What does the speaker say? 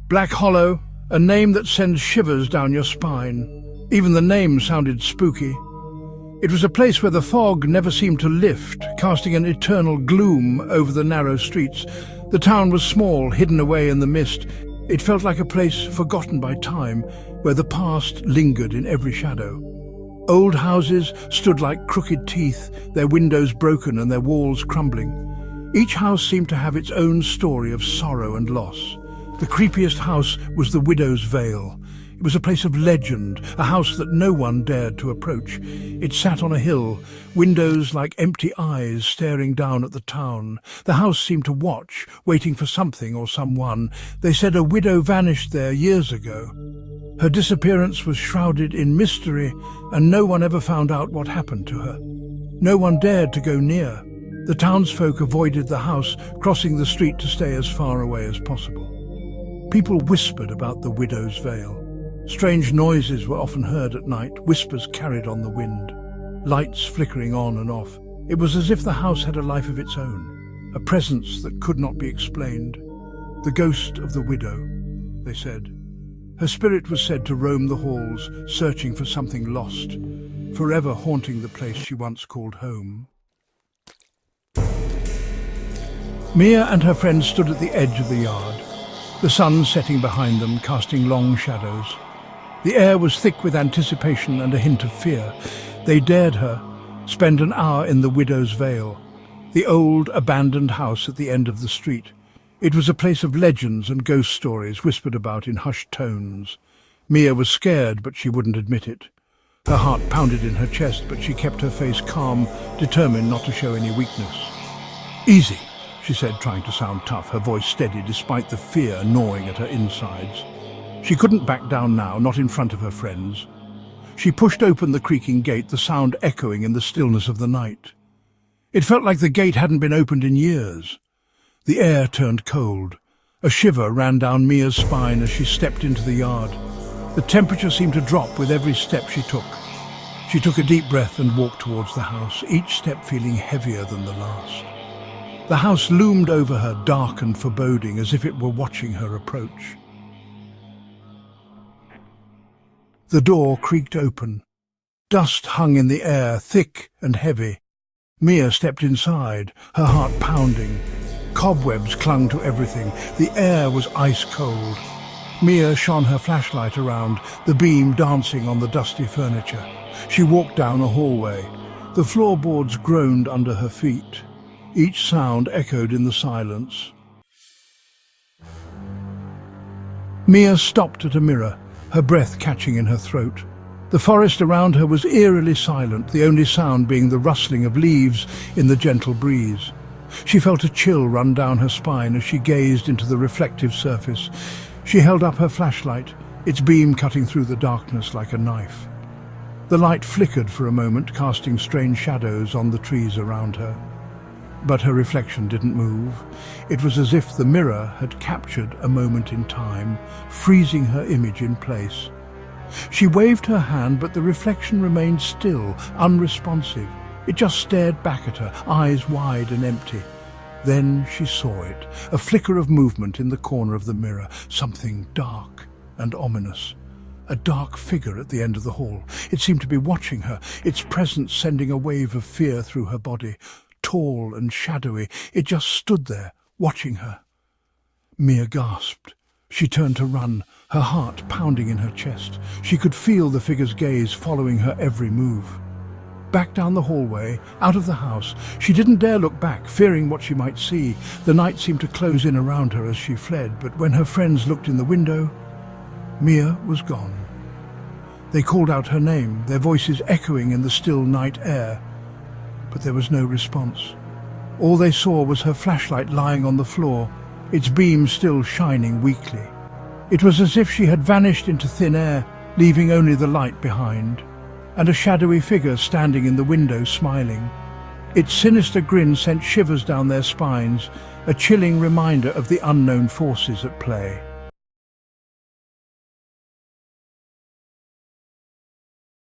Black Hollow, a name that sends shivers down your spine. Even the name sounded spooky. It was a place where the fog never seemed to lift, casting an eternal gloom over the narrow streets. The town was small, hidden away in the mist. It felt like a place forgotten by time, where the past lingered in every shadow. Old houses stood like crooked teeth, their windows broken and their walls crumbling. Each house seemed to have its own story of sorrow and loss. The creepiest house was the Widow's Vale. It was a place of legend, a house that no one dared to approach. It sat on a hill, windows like empty eyes staring down at the town. The house seemed to watch, waiting for something or someone. They said a widow vanished there years ago. Her disappearance was shrouded in mystery, and no one ever found out what happened to her. No one dared to go near. The townsfolk avoided the house, crossing the street to stay as far away as possible. People whispered about the Widow's Vale. Strange noises were often heard at night, whispers carried on the wind, lights flickering on and off. It was as if the house had a life of its own, a presence that could not be explained. The ghost of the widow, they said. Her spirit was said to roam the halls, searching for something lost, forever haunting the place she once called home. Mia and her friends stood at the edge of the yard, the sun setting behind them, casting long shadows. The air was thick with anticipation and a hint of fear. They dared her, spend an hour in the Widow's Vale, the old, abandoned house at the end of the street. It was a place of legends and ghost stories whispered about in hushed tones. Mia was scared, but she wouldn't admit it. Her heart pounded in her chest, but she kept her face calm, determined not to show any weakness. "Easy," she said, trying to sound tough, her voice steady despite the fear gnawing at her insides. She couldn't back down now, not in front of her friends. She pushed open the creaking gate, the sound echoing in the stillness of the night. It felt like the gate hadn't been opened in years. The air turned cold. A shiver ran down Mia's spine as she stepped into the yard. The temperature seemed to drop with every step she took. She took a deep breath and walked towards the house, each step feeling heavier than the last. The house loomed over her, dark and foreboding, as if it were watching her approach. The door creaked open. Dust hung in the air, thick and heavy. Mia stepped inside, her heart pounding. Cobwebs clung to everything. The air was ice cold. Mia shone her flashlight around, the beam dancing on the dusty furniture. She walked down a hallway. The floorboards groaned under her feet. Each sound echoed in the silence. Mia stopped at a mirror, her breath catching in her throat. The forest around her was eerily silent, the only sound being the rustling of leaves in the gentle breeze. She felt a chill run down her spine as she gazed into the reflective surface. She held up her flashlight, its beam cutting through the darkness like a knife. The light flickered for a moment, casting strange shadows on the trees around her. But her reflection didn't move. It was as if the mirror had captured a moment in time, freezing her image in place. She waved her hand, but the reflection remained still, unresponsive. It just stared back at her, eyes wide and empty. Then she saw it, a flicker of movement in the corner of the mirror, something dark and ominous. A dark figure at the end of the hall. It seemed to be watching her, its presence sending a wave of fear through her body. Tall and shadowy, it just stood there, watching her. Mia gasped. She turned to run, her heart pounding in her chest. She could feel the figure's gaze following her every move. Back down the hallway, out of the house, she didn't dare look back, fearing what she might see. The night seemed to close in around her as she fled, but when her friends looked in the window, Mia was gone. They called out her name, their voices echoing in the still night air. But there was no response. All they saw was her flashlight lying on the floor, its beam still shining weakly. It was as if she had vanished into thin air, leaving only the light behind, and a shadowy figure standing in the window smiling. Its sinister grin sent shivers down their spines, a chilling reminder of the unknown forces at play.